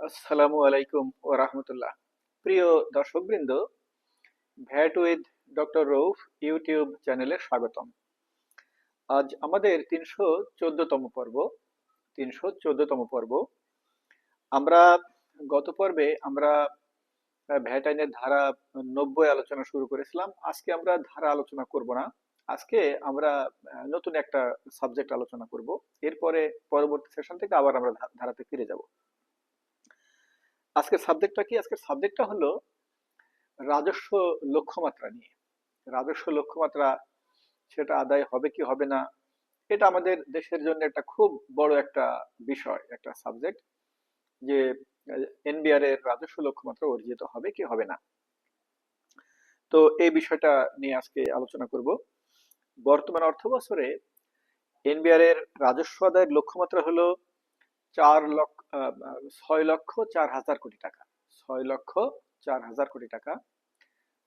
আসসালামু আলাইকুম ওয়া রাহমাতুল্লাহ। প্রিয় দর্শকবৃন্দ, VAT with doctor Rauf YouTube চ্যানেলে স্বাগতম। আজ আমাদের ৩১৪তম পর্ব। ৩১৪তম পর্ব। আমরা গত পর্বে ভ্যাট আইনের ধারা ৯০ আলোচনা শুরু করেছিলাম। আজকে আমরা ধারা আলোচনা করব না। আজকে আমরা নতুন একটা সাবজেক্ট আলোচনা করব। এরপরে পরবর্তী সেশন থেকে আবার আমরা ধারাতে ফিরে যাব। আজকের সাবজেক্টটা কি? আজকের সাবজেক্টটা হলো রাজস্ব লক্ষ্যমাত্রা নিয়ে। রাজস্ব লক্ষ্যমাত্রা সেটা আদায় হবে কি হবে না, এটা আমাদের দেশের জন্য একটা খুব বড় একটা বিষয়, একটা সাবজেক্ট, যে এনবিআর এর রাজস্ব লক্ষ্যমাত্রা অর্জিত হবে কি হবে না। তো এই বিষয়টা নিয়ে আজকে আলোচনা করব। বর্তমান অর্থ বছরে এনবিআর এর রাজস্ব আদায়ের লক্ষ্যমাত্রা হলো 6,04,000 কোটি টাকা। 6,04,000 কোটি টাকা।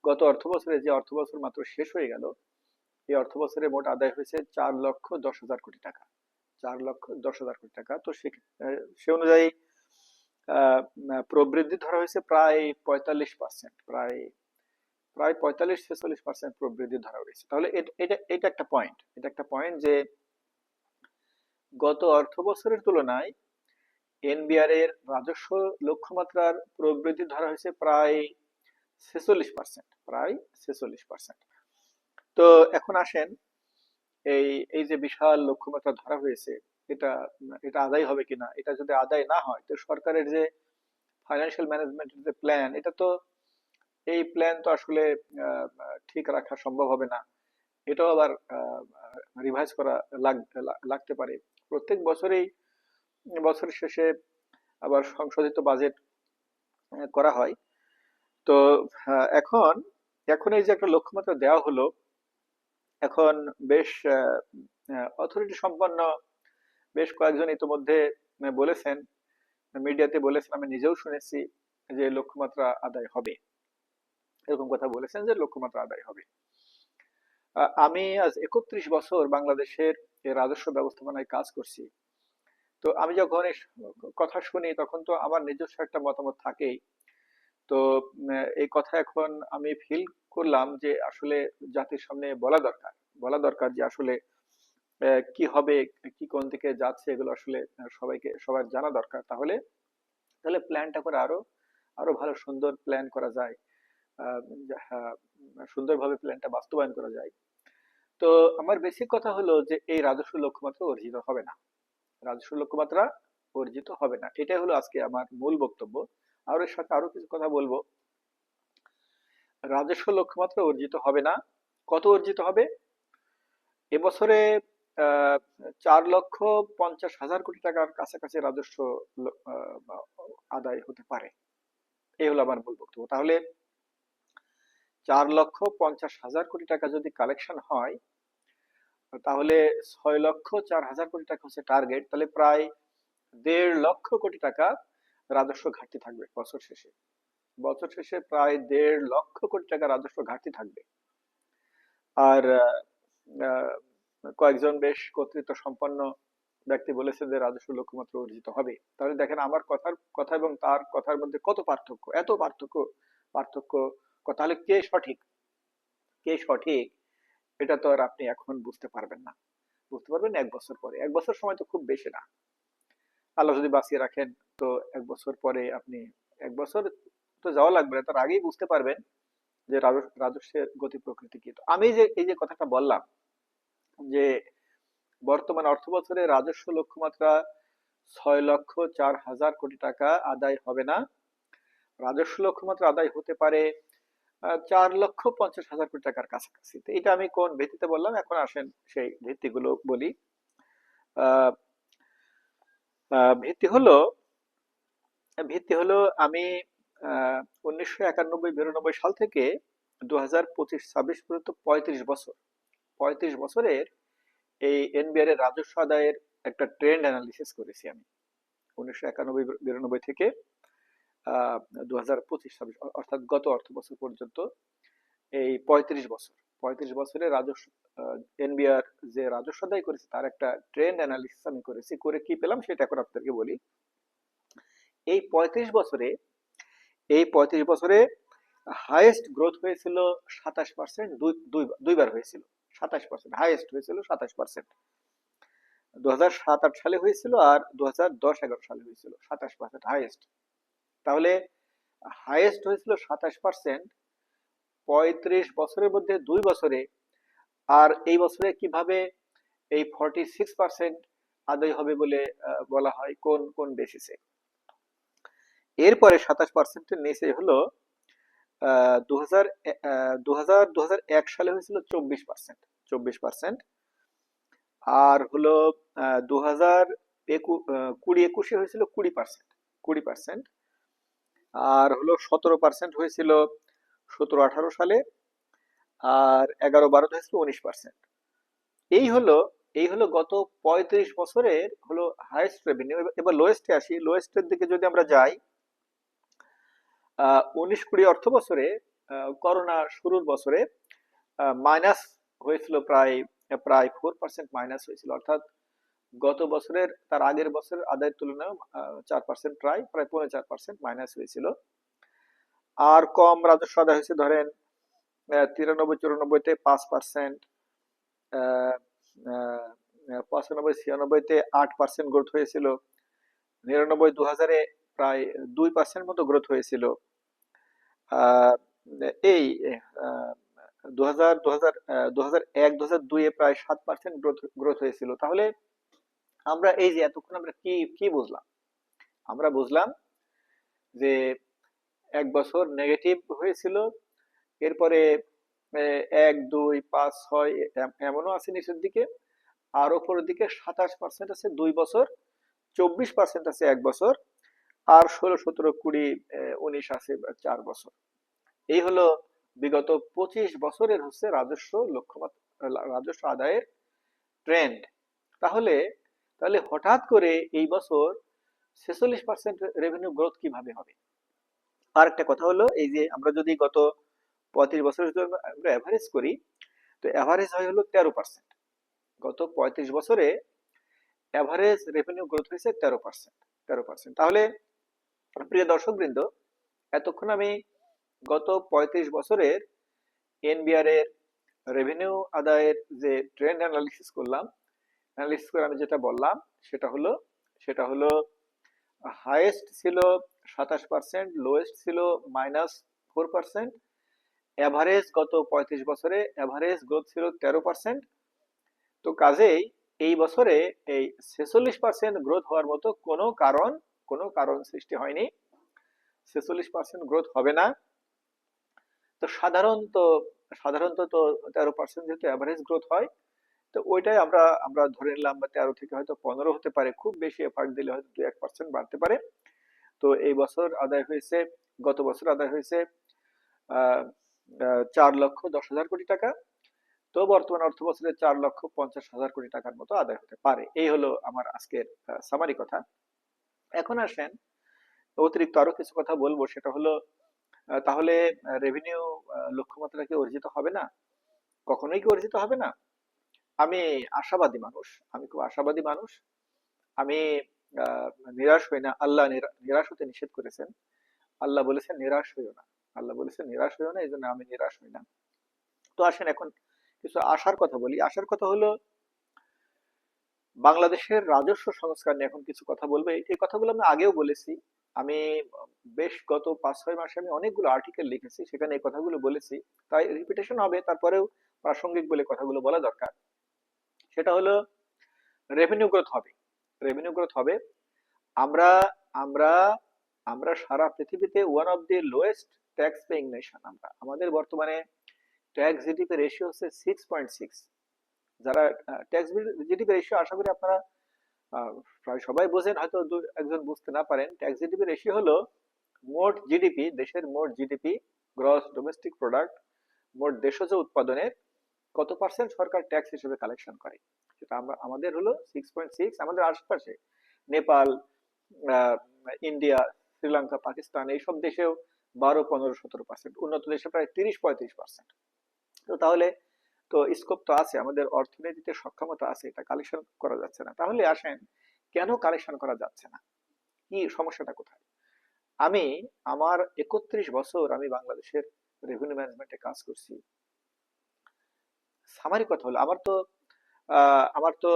গত অর্থ বছরে, যে অর্থ বছর মাত্র শেষ হয়ে গেল, এই অর্থ বছরে মোট আদায় হয়েছে 4,10,000 কোটি টাকা। 4,10,000 কোটি টাকা। তো সে অনুযায়ী প্রবৃদ্ধি ধরা হয়েছে প্রায় 45%। প্রায় প্রায় 45-46% প্রবৃদ্ধি ধরা হয়েছে। তাহলে এটা এটা একটা পয়েন্ট। এটা একটা পয়েন্ট যে গত অর্থ বছরের তুলনায় এনবিআর এর রাজস্ব লক্ষ্যমাত্রার প্রবৃদ্ধি ধরা হয়েছে প্রায় 46%। প্রায় 46%। তো এখন আসেন, এই এই যে বিশাল লক্ষ্যমাত্রা ধরা হয়েছে, এটা এটা আদায় হবে কিনা। এটা যদি আদায় না হয়, তো সরকারের যে ফাইন্যান্সিয়াল ম্যানেজমেন্টের যে প্ল্যান, এটা তো, এই প্ল্যান তো আসলে ঠিক রাখা সম্ভব হবে না। এটাও আবার রিভাইজ করা লাগতে পারে। প্রত্যেক বছরেই বছরের শেষে আবার সংশোধিত বাজেট করা হয়। তো এখন এখন এই যে একটা লক্ষ্যমাত্রা দেওয়া হলো, এখন বেশ অথরিটি সম্পন্ন বেশ কয়েকজন ইতিমধ্যে বলেছেন, মিডিয়াতে বলেছেন, আমি নিজেও শুনেছি যে লক্ষ্যমাত্রা আদায় হবে। এরকম কথা বলেছেন যে লক্ষ্যমাত্রা আদায় হবে। আমি আজ ৩১ বছর বাংলাদেশের এই রাজস্ব ব্যবস্থাপনায় কাজ করছি। তো আমি যখন এই কথা শুনি, তখন তো আমার নিজস্ব একটা মতামত থাকেই। তো এই কথা এখন আমি ফিল করলাম যে আসলে জাতির সামনে বলা দরকার যে আসলে কি হবে, কি কোন দিকে যাচ্ছে, এগুলো আসলে সবার জানা দরকার। তাহলে তাহলে প্ল্যানটা করে আরো আরো ভালো সুন্দর প্ল্যান করা যায়। আহ, হ্যাঁ, সুন্দরভাবে প্ল্যানটা বাস্তবায়ন করা যায়। তো আমার বেসিক কথা হলো যে এই রাজস্ব লক্ষ্যমাত্রা অর্জিত হবে না। রাজস্ব লক্ষ্যমাত্রা অর্জিত হবে না, এটাই হলো আজকে আমার মূল বক্তব্য। আর এর সাথে আরো কিছু কথা বলবো। রাজস্ব লক্ষ্যমাত্রা অর্জিত হবে না। কত অর্জিত হবে? এবছরে আহ 4,50,000 কোটি টাকার কাছাকাছি রাজস্ব আদায় হতে পারে। এই হলো আমার মূল বক্তব্য। তাহলে 4,50,000 কোটি টাকা যদি কালেকশন হয়, তাহলে 6,04,000 কোটি টাকা হচ্ছে টার্গেট। তাহলে প্রায় 1.5 লক্ষ কোটি টাকা রাজস্ব ঘাটতি থাকবে বছর শেষে। বছর শেষে প্রায় 1.5 লক্ষ কোটি টাকা রাজস্ব ঘাটতি থাকবে। আর আহ, কয়েকজন বেশ কর্তৃত্ব সম্পন্ন ব্যক্তি বলেছেন যে রাজস্ব লক্ষ্যমাত্রা অর্জিত হবে। তাহলে দেখেন আমার কথার কথা এবং তার কথার মধ্যে কত পার্থক্য, এত পার্থক্য। তাহলে কে সঠিক, কে সঠিক, এটা তো আর আপনি এখন বুঝতে পারবেন না। বুঝতে পারবেন 1 বছর পরে। 1 বছর সময় তো খুব বেশি না। আল্লাহ যদি বাঁচিয়ে রাখেন, তো 1 বছর পরে আপনি, 1 বছর তো যাওয়া লাগবে না, তার আগেই বুঝতে পারবেন যে রাজস্বের গতি প্রকৃতি কি। তো আমি যে এই যে কথাটা বললাম যে বর্তমান অর্থ বছরে রাজস্ব লক্ষ্যমাত্রা 6,04,000 কোটি টাকা আদায় হবে না। রাজস্ব লক্ষ্যমাত্রা আদায় হতে পারে 4,50,000 কোটি টাকার কাছাকাছি। তো এটা আমি কোন ভিত্তিতে বললাম, এখন আসেন সেই ভিত্তিগুলো বলি। আহ ভিত্তি হলো আমি 1991-92 সাল থেকে 2025-26 পর্যন্ত 35 বছর, 35 বছরের এই এনবিআর এর রাজস্ব আদায়ের একটা ট্রেন্ড অ্যানালিসিস করেছি আমি। 1991-92 থেকে 2025-26 অর্থাৎ গত অর্থ বছর পর্যন্ত এই 35 বছর, 35 বছরের রাজস্ব এনবিআর যে রাজস্ব আদায় করেছে তার একটা ট্রেন্ড অ্যানালিসিস আমি করেছি। করে কি পেলাম সেটা এখন আপনাদেরকে বলি। এই 35 বছরে হাইয়েস্ট গ্রোথ হয়েছিল 27%, দুইবার হয়েছিল 27%, হাইয়েস্ট হয়েছিল 27%। 2007-08 সালে হয়েছিল আর 2010-11 সালে হয়েছিল 27%, হাইয়েস্ট। তাহলে হাইয়েস্ট হয়েছিল 27% 35 বছরের মধ্যে 2 বছরে। আর এই বছরে কিভাবে এই 46% আদায় হবে বলে বলা হয়, কোন কোন বেসিসে? এরপরে 27%-এর নিচে হলো 2001 সালে হয়েছিল 24%, আর হলো 2020-21 হয়েছিল 20%, আর হলো 17% হয়েছিল 17-18 সালে, আর 11-12 হয়েছিল 19%। এই হলো গত 35 বছরের হলো হাইয়েস্ট রেভিনিউ। এবার লোয়েস্টে আসি। লোয়েস্টের দিকে যদি আমরা যাই, 19-20 অর্থ বছরে, করোনা শুরুর বছরে মাইনাস হয়েছিল, প্রায় 4% মাইনাস হয়েছিল, অর্থাৎ গত বছরের তার আগের বছরের আদায়ের তুলনায় 4%, প্রায় 4.5% মাইনাস হয়েছিল। আর কম রাজস্ব আদায় হয়েছে, ধরেন 93-94-তে 5%, 95-96-তে 8% গ্রোথ হয়েছিল, 99-2000-এ প্রায় 2% মতো গ্রোথ হয়েছিল। এই 2001-2002-এ প্রায় 7% গ্রোথ হয়েছিল। তাহলে আমরা এই যে এতক্ষণ আমরা কি কি বুঝলাম? আমরা বুঝলাম যে এক বছর নেগেটিভ হয়েছিল, এরপরে 1, 2, 5, 6 এমনও আছে নিচের দিকে, আর উপরের দিকে 27% আছে 2 বছর, 24% আছে 1 বছর, আর 16, 17, 20, 19 আছে 4 বছর। এই হলো বিগত 25 বছরের হচ্ছে রাজস্ব আদায়ের ট্রেন্ড। তাহলে তাহলে হঠাৎ করে এই বছর 46% রেভিনিউ গ্রোথ কিভাবে হবে? আর একটা কথা হলো, এই যে আমরা যদি গত 35 বছরের জন্য আমরা এভারেজ করি, তো এভারেজ হয় হলো 13%। গত 35 বছরে এভারেজ রেভিনিউ গ্রোথ হয়েছে 13%। তাহলে প্রিয় দর্শকবৃন্দ, এতক্ষণ আমি গত 35 বছরের এনবিআর এর রেভিনিউ আদায়ের যে ট্রেন্ড অ্যানালিসিস করলাম, অ্যানালিসিস করে আমি যেটা বললাম সেটা হলো হাইয়েস্ট ছিল 27%, লোয়েস্ট ছিল -4%, এভারেজ গত 35 বছরে এভারেজ গ্রোথ ছিল 13%। তো কাজেই এই বছরে এই 46% গ্রোথ হওয়ার মতো কোনো কারণ সৃষ্টি হয়নি। 46% গ্রোথ হবে না। তো সাধারণত তো 13% যেহেতু এভারেজ গ্রোথ হয়, তো ওইটাই আমরা ধরে নিলাম, বা 13 থেকে হয়তো 15 হতে পারে, খুব বেশি এফার্ট দিলে হয়তো 2-1% বাড়তে পারে। তো এই বছর আদায় হয়েছে, গত বছর আদায় হয়েছে 4,10,00,000 কোটি টাকা। তো বর্তমান অর্থ বছরে 4,50,000 কোটি টাকার মতো আদায় হতে পারে। এই হলো আমার আজকের সামারি কথা। এখন আসেন, অতিরিক্ত আরো কিছু কথা বলবো, সেটা হলো তাহলে রেভিনিউ লক্ষ্যমাত্রা কি অর্জিত হবে না? কখনোই কি অর্জিত হবে না? আমি আমি খুব আশাবাদী মানুষ। আমি আহ, নিরাশ হই না। আল্লাহ নিরাশ হতে নিষেধ করেছেন। আল্লাহ বলেছেন নিরাশ হইও না। এই জন্য আমি নিরাশ হই না। তো আসেন এখন কিছু আশার কথা বলি। আশার কথা হলো, বাংলাদেশের রাজস্ব সংস্কার নিয়ে এখন কিছু কথা বলবো। এই কথাগুলো আমি আগেও বলেছি। আমি বেশ গত 5-6 মাসে আমি অনেকগুলো আর্টিকেল লিখেছি, সেখানে এই কথাগুলো বলেছি। তাই রিপিটেশন হবে, তারপরেও প্রাসঙ্গিক বলে কথাগুলো বলা দরকার। সেটা হলো, রেভিনিউ গ্রোথ হবে। রেভিনিউ গ্রোথ হবে। আমরা আমরা আমরা সারা পৃথিবীতে one of the lowest tax paying nation. আমাদের বর্তমানে ট্যাক্স জিডিপি রেশিও হচ্ছে 6.6। যারা ট্যাক্স জিডিপি রেশিও, আশা করি আপনারা প্রায় সবাই বোঝেন, হয়তো একজন বুঝতে না পারেন। ট্যাক্স জিডিপি রেশিও হলো মোট জিডিপি, দেশের মোট জিডিপি, গ্রস ডোমেস্টিক প্রোডাক্ট, মোট দেশজ উৎপাদনের কত পার্সেন্ট সরকার ট্যাক্স হিসেবে কালেকশন করে। সেটা আমাদের হলো 6.6। আমাদের আশেপাশে নেপাল, ইন্ডিয়া, শ্রীলঙ্কা, পাকিস্তান, এইসব দেশেও 12, 15, 17%, উন্নত দেশে প্রায় 30-35%। তো তাহলে তো স্কোপ তো আছে, আমাদের অর্থনীতিতে সক্ষমতা আছে, এটা কালেকশন করা যাচ্ছে না। তাহলে আসেন, কেন কালেকশন করা যাচ্ছে না? কি সমস্যাটা কোথায়? আমি আমার 31 বছর আমি বাংলাদেশের রেভিনিউ ম্যানেজমেন্টে কাজ করছি। সামারি কথা হলো, আমার তো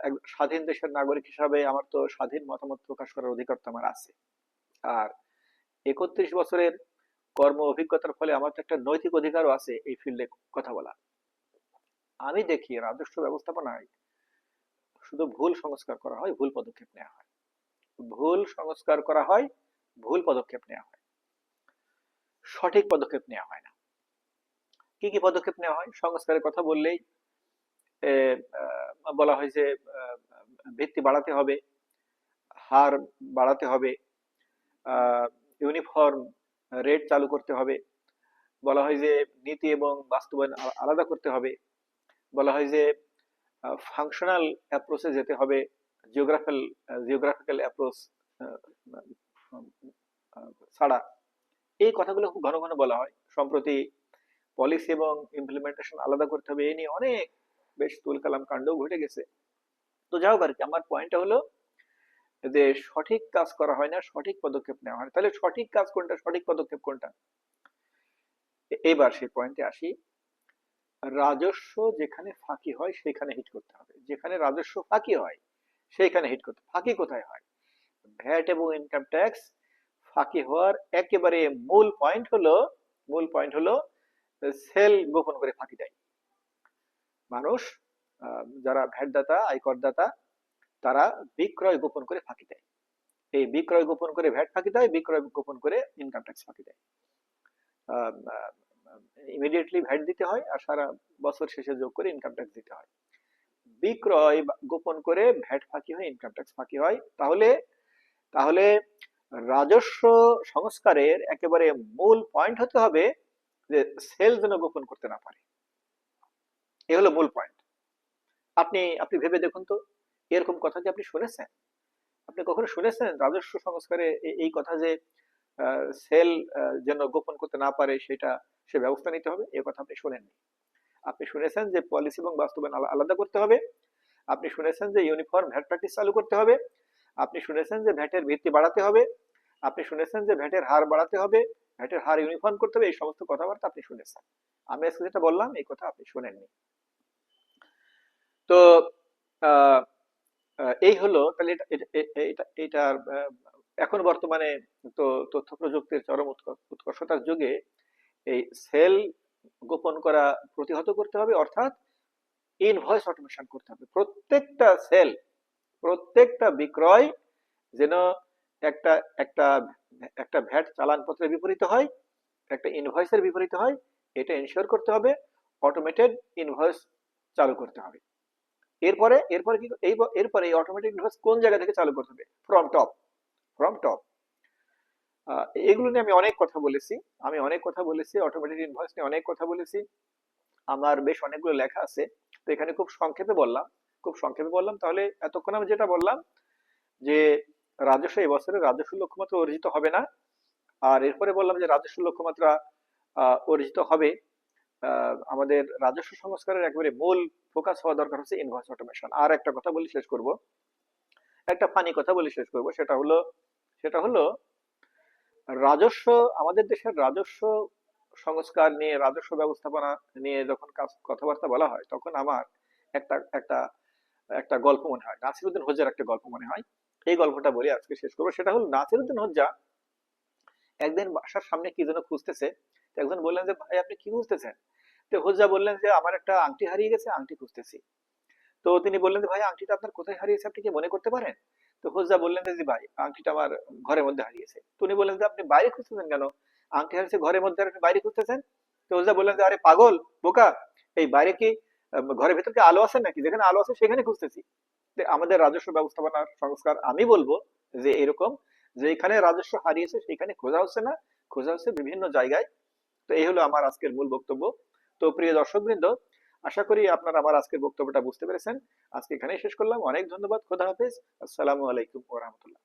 এক স্বাধীন দেশের নাগরিক হিসাবে আমার তো স্বাধীন মতামত প্রকাশ করার অধিকার তো আমার আছে। আর 31 বছরের কর্ম অভিজ্ঞতার ফলে আমার তো একটা নৈতিক অধিকারও আছে এই ফিল্ডে কথা বলা। আমি দেখি রাজস্ব ব্যবস্থাপনায় শুধু ভুল সংস্কার করা হয়, ভুল পদক্ষেপ নেওয়া হয়, ভুল সংস্কার করা হয়, ভুল পদক্ষেপ নেওয়া হয়, সঠিক পদক্ষেপ নেওয়া হয় না। কি কি পদক্ষেপ নেওয়া হয়? সংস্কারের কথা বললেই এ, বলা হয় যে ভিত্তি বাড়াতে হবে, হার বাড়াতে হবে, ইউনিফর্ম রেট চালু করতে হবে, বলা হয় যে নীতি এবং বাস্তবায়ন আলাদা করতে হবে, বলা হয় যে ফাংশনাল অ্যাপ্রোচে যেতে হবে, জিওগ্রাফিক্যাল অ্যাপ্রোচ ছাড়া। এই কথাগুলো খুব ঘন ঘন বলা হয়। সম্প্রতি পলিসি এবং ইমপ্লিমেন্টেশন আলাদা করতে হবে, এই নিয়ে অনেক বেশ তুলকালাম কাণ্ডও ঘটে গেছে। তো যাই হোক আর কি, আমার পয়েন্টটা হলো যে সঠিক কাজ করা হয় না, সঠিক পদক্ষেপ নেওয়া হয় না। তাহলে সঠিক কাজ কোনটা, সঠিক পদক্ষেপ কোনটা? এইবার সেই পয়েন্টে আসি। রাজস্ব যেখানে ফাঁকি হয় সেখানে হিট করতে হবে, যেখানে রাজস্ব ফাঁকি হয় সেইখানে হিট করতে। ফাঁকি কোথায় হয়? ভ্যাট এবং ইনকাম ট্যাক্স ফাঁকি হওয়ার একেবারে মূল পয়েন্ট হলো সেল গোপন করে ফাঁকি দেয় মানুষ। যারা ভ্যাট দাতা, আয়কর দাতা, তারা বিক্রয় গোপন করে ফাঁকি দেয়। এই বিক্রয় গোপন করে ভ্যাট ফাঁকি দেয়, বিক্রয় গোপন করে ইনকাম ট্যাক্স ফাঁকি দেয়। ইমিডিয়েটলি ভ্যাট দিতে হয় আর সারা বছর শেষে যোগ করে ইনকাম ট্যাক্স দিতে হয়। বিক্রয় গোপন করে ভ্যাট ফাঁকি হয়, ইনকাম ট্যাক্স ফাঁকি হয়। তাহলে তাহলে রাজস্ব সংস্কারের একেবারে মূল পয়েন্ট হতে হবে যে সেল যেন গোপন করতে না পারে। এ হলো মূল পয়েন্ট। আপনি আপনি ভেবে দেখুন তো, এরকম কথা কি আপনি শুনেছেন? আপনি কখনো শুনেছেন রাজস্ব সংস্কারে এই কথা যে সেল যেন গোপন করতে না পারে সেটা সে ব্যবস্থা নিতে হবে? এ কথা আপনি শোনেননি। আপনি শুনেছেন যে পলিসি এবং বাস্তবায়ন আলাদা করতে হবে, আপনি শুনেছেন যে ইউনিফর্ম ভ্যাট প্র্যাকটিস চালু করতে হবে, আপনি শুনেছেন যে ভ্যাটের ভিত্তি বাড়াতে হবে, আপনি শুনেছেন যে ভ্যাটের হার বাড়াতে হবে, ভ্যাটের হার ইউনিফর্ম করতে হবে। এই সমস্ত কথাবার্তা আপনি শুনেছেন। আমি আজকে যেটা বললাম এই কথা আপনি শুনেননি। তো আহ, এই হলো তাহলে এটার এখন বর্তমানে তো তথ্য প্রযুক্তির চরম উৎকর্ষতার যুগে এই সেল গোপন করা প্রতিহত করতে হবে, অর্থাৎ ইনভয়েস অটোমেশন করতে হবে। প্রত্যেকটা সেল, প্রত্যেকটা বিক্রয় যেন একটা একটা একটা ভ্যাট চালানপত্রের বিপরীতে হয়, একটা ইনভয়েসের বিপরীতে হয়, এটা এনশিওর করতে হবে। অটোমেটেড ইনভয়েস চালু করতে হবে। এরপরে এরপরে কি এরপরে এই অটোমেটিক ইনভয়েস কোন জায়গা থেকে চালু করতে হবে? From top. এগুলো নিয়ে আমি অনেক কথা বলেছি অটোমেটিক ইনভয়েস নিয়ে অনেক কথা বলেছি। আমার বেশ অনেকগুলো লেখা আছে। তো এখানে খুব সংক্ষেপে বললাম। তাহলে এতক্ষণ আমি যেটা বললাম যে রাজস্ব এবছরে রাজস্ব লক্ষ্যমাত্রা অর্জিত হবে না। আর এরপরে বললাম যে রাজস্ব লক্ষ্যমাত্রা অর্জিত হবে। আমাদের রাজস্ব সংস্কারের একেবারে মূল ফোকাস হওয়া দরকার হচ্ছে ইনভয়েস অটোমেশন। আর একটা কথা বলে শেষ করব, একটা ফানি কথা বলে শেষ করব। সেটা হলো রাজস্ব, আমাদের দেশের রাজস্ব সংস্কার নিয়ে, রাজস্ব ব্যবস্থাপনা নিয়ে যখন কথাবার্তা বলা হয় তখন আমার একটা একটা একটা গল্প মনে হয়, নাসিরুদ্দিন হোজ্জার একটা গল্প মনে হয়। এই গল্পটা বলে আজকে শেষ করবো। সেটা হলো নাসিরুদ্দিন হোজ্জা একদিন বাসার সামনে কি যেন খুঁজতেছে। তো একজন বললেন যে ভাই আপনি কি খুঁজতেছেন? তো হোজ্জা বললেন যে আমার একটা আংটি হারিয়ে গেছে, আংটি খুঁজতেছি। তো তিনি বললেন যে ভাই আংটিটা আপনার কোথায় হারিয়েছে, আপনি কি মনে করতে পারেন? তো হোজ্জা বললেন যে জি ভাই আংটিটা আমার ঘরের মধ্যে হারিয়েছে। তো উনি বললেন যে আপনি বাইরে খুঁজতেছেন কেন? আংটি হারিয়েছে ঘরের মধ্যে আর আপনি বাইরে খুঁজতেছেন? তো হোজ্জা বললেন যে আরে পাগল, বোকা, এই বাইরে কি ঘরের ভেতর কি আলো আছে নাকি? যেখানে আলো আছে সেখানে খুঁজতেছি। তো আমাদের রাজস্ব ব্যবস্থাপনার সংস্কার আমি বলবো যে এরকম, যে এখানে রাজস্ব হারিয়েছে সেখানে খোঁজা হচ্ছে না, খোঁজা হচ্ছে বিভিন্ন জায়গায়। তো এই হলো আমার আজকের মূল বক্তব্য। তো প্রিয় দর্শকবৃন্দ, আশা করি আপনারা আমার আজকের বক্তব্যটা বুঝতে পেরেছেন। আজকে এখানেই শেষ করলাম। অনেক ধন্যবাদ। খোদা হাফেজ। আসসালামু আলাইকুম ওয়া রাহমাতুল্লাহ।